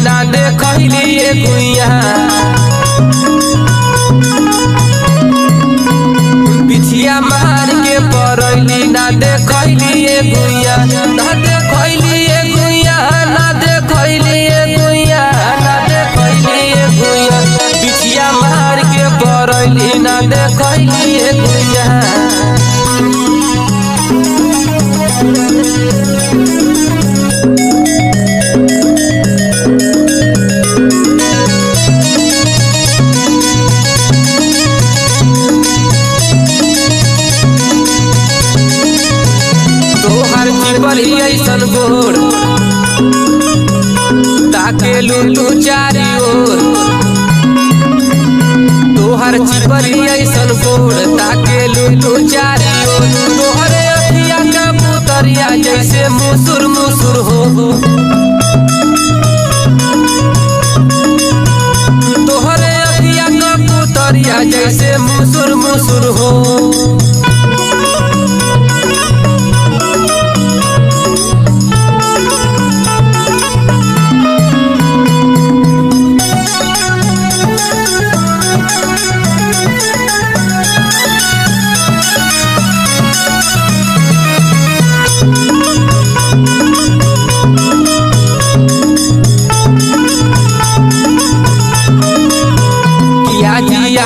ना देखलिए गुइया बिछिया मार के परैली ना देखलिए गुइया ना देखलिए गुइया ना देखलिए गुइया ना देखलिए गुइया बिछिया मार के परैली ना देखलिए गुइया तोहर चिपली ऐसन गोर ताकेलू तू चारी ओर तोहर चिपली ऐसन गोर ताकेलू तू चारी ओर तोहरे अखिया का पुतरिया जैसे मुसुर मुसुर हो तोहरे अखिया का पुतरिया जैसे मुसुर मुसुर हो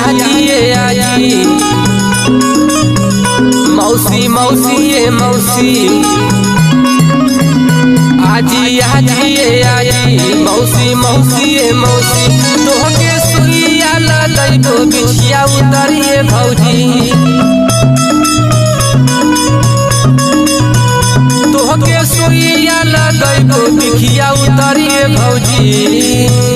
आजी मौसी मौसी ये मौसी आजी आजी आजी मौसी मौसी ये मौसी तोहके सुइया ललैबो बिछिया उतरिए भौजी तोहके सुइया ललैबो बिछिया उतरिए भौजी।